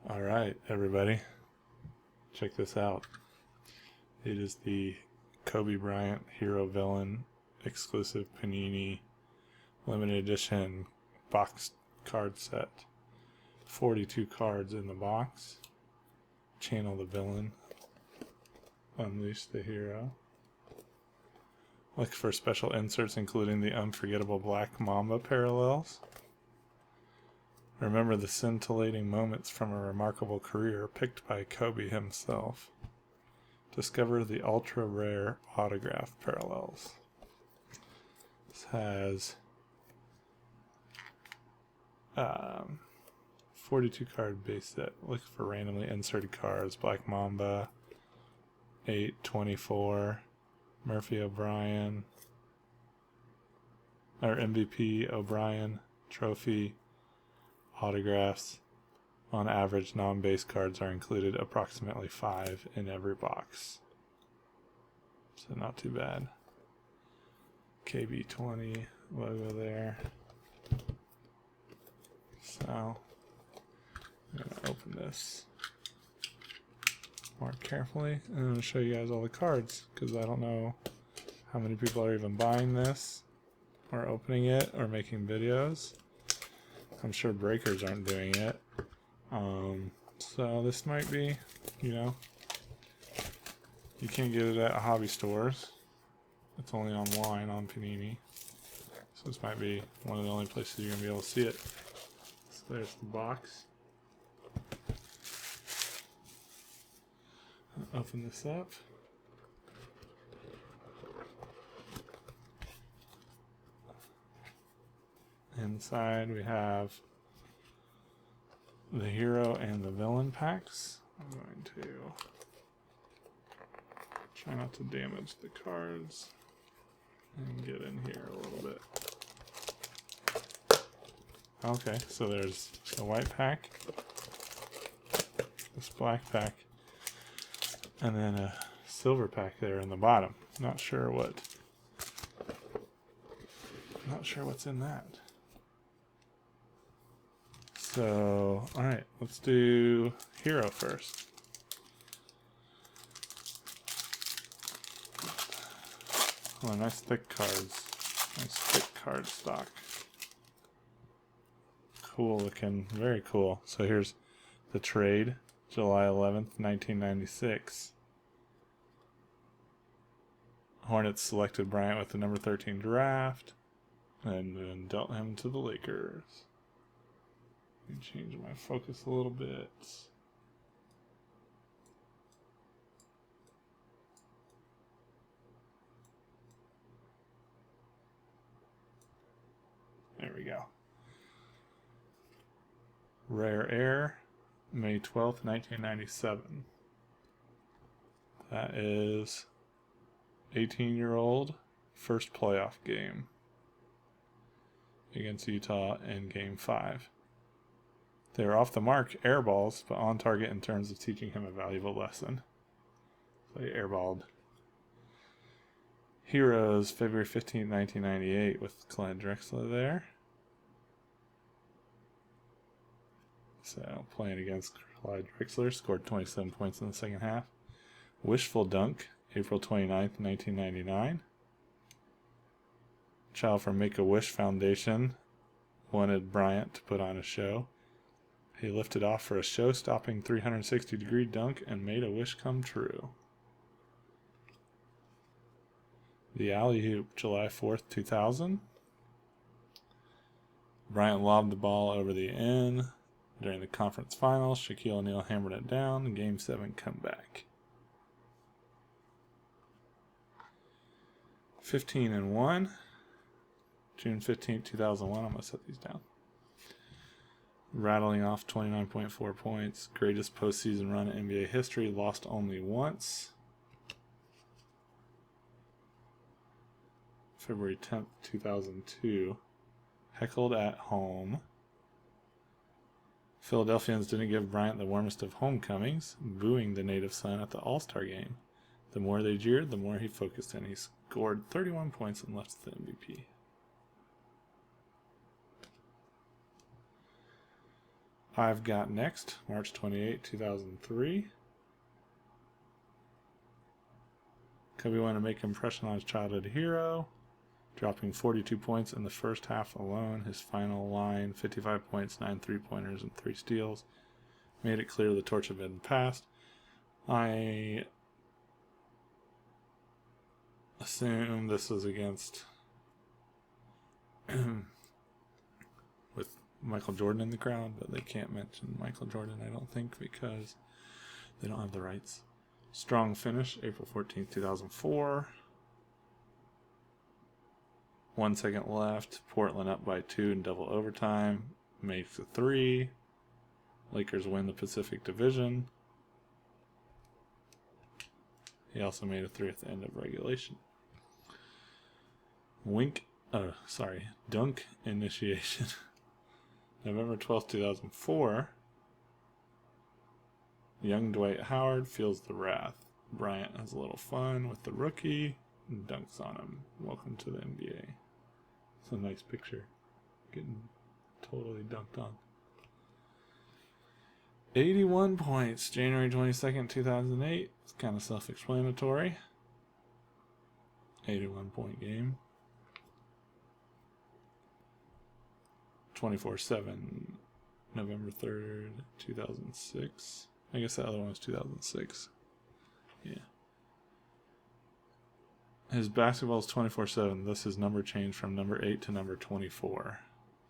All right, everybody, check this out. It is the Kobe Bryant Hero Villain exclusive Panini limited edition box card set. 42 cards in the box. Channel the villain. Unleash the hero. Look for special inserts including the unforgettable Black Mamba parallels. Remember the scintillating moments from a remarkable career picked by Kobe himself. Discover the ultra-rare autograph parallels. This has 42 card base set. Look for randomly inserted cards. Black Mamba, 824, Murphy O'Brien, or MVP O'Brien, trophy, autographs. On average, non-base cards are included, approximately 5 in every box. So not too bad. KB20 logo there. So I'm going to open this more carefully and I'm going to show you guys all the cards because I don't know how many people are even buying this or opening it or making videos. I'm sure breakers aren't doing it. So this might be, you can't get it at hobby stores. It's only online on Panini. So this might be one of the only places you're going to be able to see it. So there's the box. I'll open this up. Inside we have the hero and the villain packs. I'm going to try not to damage the cards and get in here a little bit. Okay, so there's a white pack, this black pack, and then a silver pack there in the bottom. Not sure what's in that. So, alright, let's do hero first. Oh, nice thick cards. Nice thick card stock. Cool looking, very cool. So here's the trade, July 11th, 1996. Hornets selected Bryant with the number 13 draft and then dealt him to the Lakers. Let me change my focus a little bit. There we go. Rare Air, May 12th, 1997. That is 18-year-old first playoff game against Utah in Game 5. They were off the mark air balls, but on target in terms of teaching him a valuable lesson. So he airballed. Heroes, February 15, 1998, with Clyde Drexler there. So playing against Clyde Drexler, scored 27 points in the second half. Wishful Dunk, April 29th, 1999. Child from Make-A-Wish Foundation wanted Bryant to put on a show. He lifted off for a show-stopping 360-degree dunk and made a wish come true. The Alley-Hoop, July 4th, 2000. Bryant lobbed the ball over the end during the conference finals. Shaquille O'Neal hammered it down. Game 7 comeback. 15-1. June 15th, 2001. I'm going to set these down. Rattling off 29.4 points. Greatest postseason run in NBA history. Lost only once. February 10th, 2002. Heckled at home. Philadelphians didn't give Bryant the warmest of homecomings, booing the native son at the All-Star game. The more they jeered, the more he focused in. He scored 31 points and left the MVP. I've got next, March 28, 2003. Kobe wanted to make an impression on his childhood hero, dropping 42 points in the first half alone. His final line, 55 points, 9 3-pointers, and 3 steals, made it clear the torch had been passed. I assume this was against with Michael Jordan in the crowd, but they can't mention Michael Jordan, I don't think, because they don't have the rights. Strong finish, April 14th, 2004. 1 second left. Portland up by 2 in double overtime. Makes a 3. Lakers win the Pacific Division. He also made a 3 at the end of regulation. Dunk initiation. November 12th, 2004. Young Dwight Howard feels the wrath. Bryant has a little fun with the rookie and dunks on him. Welcome to the NBA. It's a nice picture. Getting totally dunked on. 81 points, January 22nd, 2008. It's kind of self-explanatory. 81-point game. 24/7, November 3rd, 2006. I guess the other one was 2006. Yeah. His basketball is 24/7. Thus his number changed from number 8 to number 24.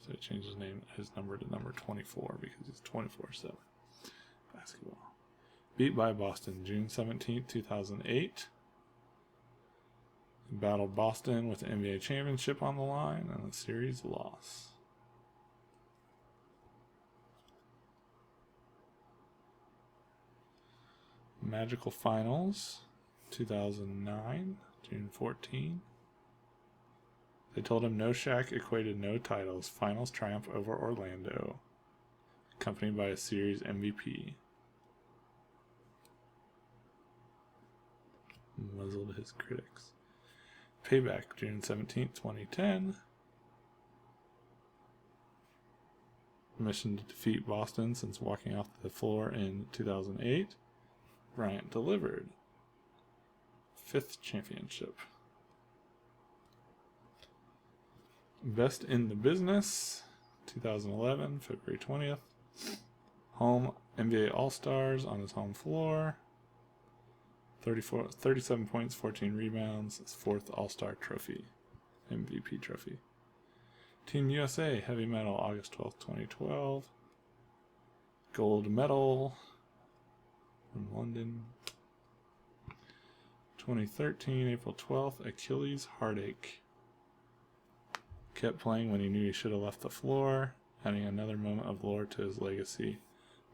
So he changed his number to number 24 because he's 24/7. Basketball. Beat by Boston, June 17th, 2008. He battled Boston with the NBA championship on the line and a series loss. Magical Finals, 2009, June 14. They told him no Shaq equated no titles. Finals triumph over Orlando, accompanied by a series MVP. Muzzled his critics. Payback, June 17th, 2010. Mission to defeat Boston since walking off the floor in 2008. Bryant delivered. 5th championship. Best in the Business, 2011, February 20th. Home NBA All-Stars on his home floor. 37 points, 14 rebounds. His 4th All-Star trophy, MVP trophy. Team USA Heavy Medal, August 12th, 2012. Gold medal from London. 2013, April 12th, Achilles heartache. Kept playing when he knew he should have left the floor, adding another moment of lore to his legacy.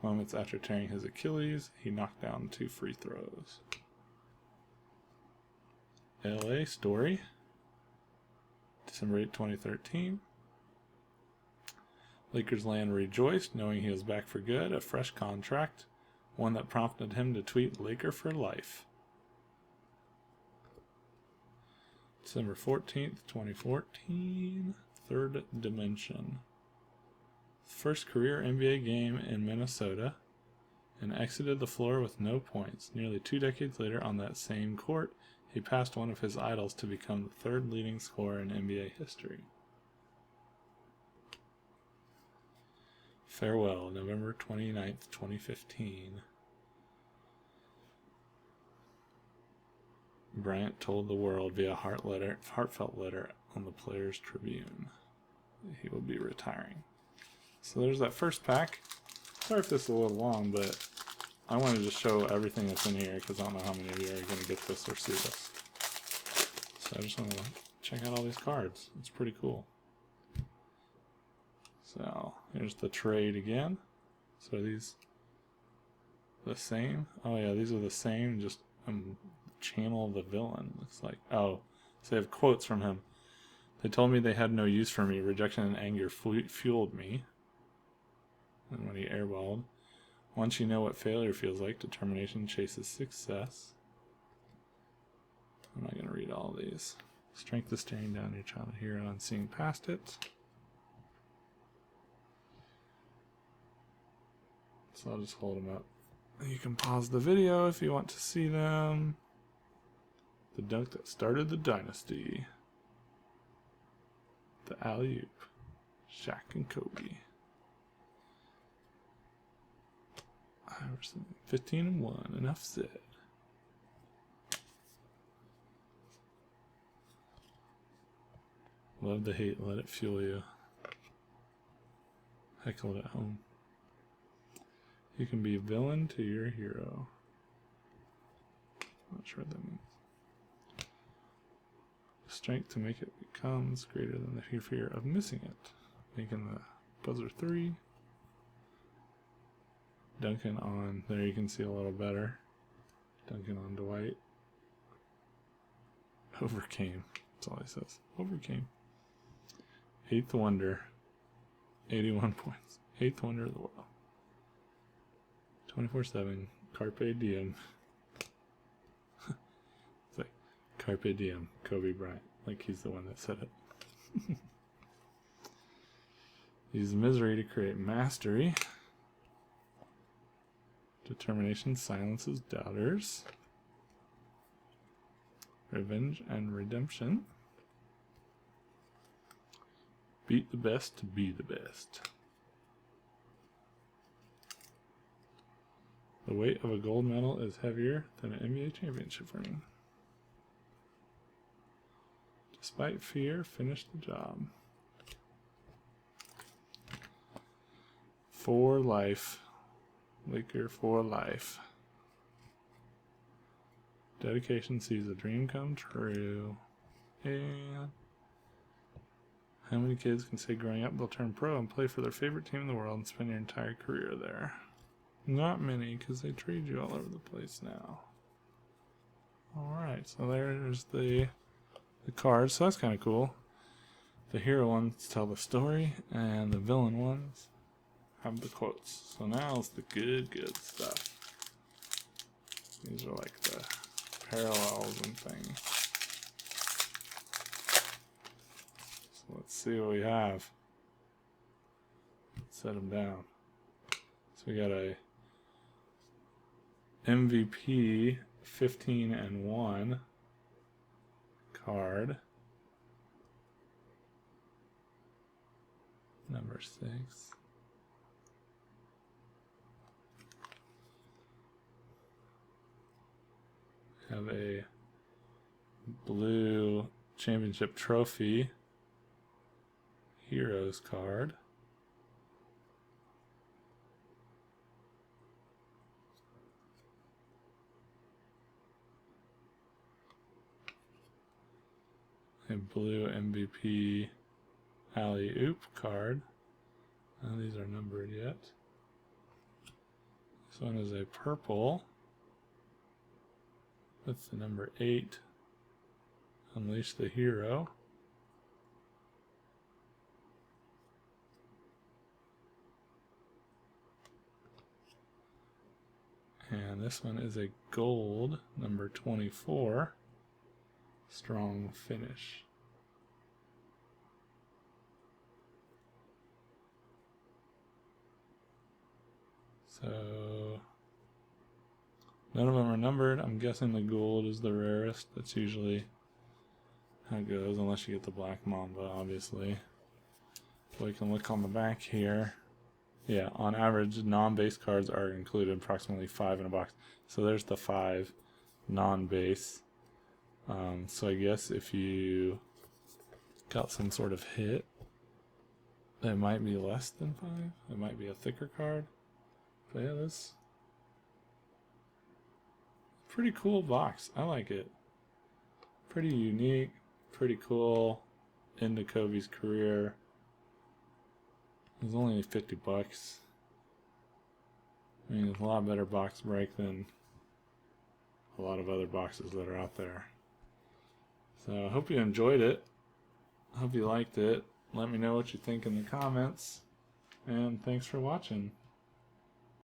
Moments after tearing his Achilles, he knocked down 2 free throws. LA story, December 8, 2013. Lakers land rejoiced, knowing he was back for good, a fresh contract, one that prompted him to tweet Laker for life. December 14th, 2014, Third Dimension. First career NBA game in Minnesota, and exited the floor with no points. Nearly 2 decades later, on that same court, he passed one of his idols to become the 3rd leading scorer in NBA history. Farewell, November 29th, 2015. Bryant told the world via heartfelt letter on the Players Tribune he will be retiring. So there's that first pack. Sorry if this is a little long, but I wanted to show everything that's in here because I don't know how many of you are going to get this or see this. So I just want to check out all these cards. It's pretty cool. So here's the trade again. So are these the same? Oh yeah, these are the same, just channel the villain, looks like. Oh, so they have quotes from him. They told me they had no use for me. Rejection and anger fueled me. And when he airballed. Once you know what failure feels like, determination chases success. I'm not going to read all these. Strength is staring down your childhood hero and seeing past it. So I'll just hold them up. You can pause the video if you want to see them. The dunk that started the dynasty. The alley-oop. Shaq and Kobe. Iverson, 15-1. Enough said. Love the hate, let it fuel you. Heckle it at home. You can be a villain to your hero. Not sure what that means. The strength to make it becomes greater than the fear of missing it. Making the buzzer 3. Dunking on, there you can see a little better. Dunking on Dwight. Overcame. That's all he says. Overcame. 8th wonder. 81 points. 8th wonder of the world. 24/7. Carpe diem. It's like Carpe diem. Kobe Bryant. Like he's the one that said it. Use misery to create mastery. Determination silences doubters. Revenge and redemption. Beat the best to be the best. The weight of a gold medal is heavier than an NBA championship ring. Despite fear, finish the job. For life. Laker for life. Dedication sees a dream come true. And how many kids can say growing up they'll turn pro and play for their favorite team in the world and spend your entire career there? Not many, because they trade you all over the place now. Alright, so there's the cards. So that's kind of cool. The hero ones tell the story, and the villain ones have the quotes. So now it's the good stuff. These are like the parallels and things. So let's see what we have. Let's set them down. So we got a MVP 15-1 card. Number 6. Have a blue championship trophy heroes card. A blue MVP alley-oop card. None of these are numbered yet. This one is a purple. That's the number 8. Unleash the hero. And this one is a gold, number 24. Strong finish. So none of them are numbered. I'm guessing the gold is the rarest. That's usually how it goes, unless you get the black mamba, obviously. We can look on the back here. Yeah, on average, non-base cards are included, approximately 5 in a box. So there's the 5 non-base. So I guess if you got some sort of hit, that might be less than 5. It might be a thicker card. But yeah, this pretty cool box. I like it. Pretty unique, pretty cool. Into Kobe's career. It was only 50 bucks. I mean, it's a lot better box break than a lot of other boxes that are out there. So I hope you enjoyed it. I hope you liked it. Let me know what you think in the comments. And thanks for watching.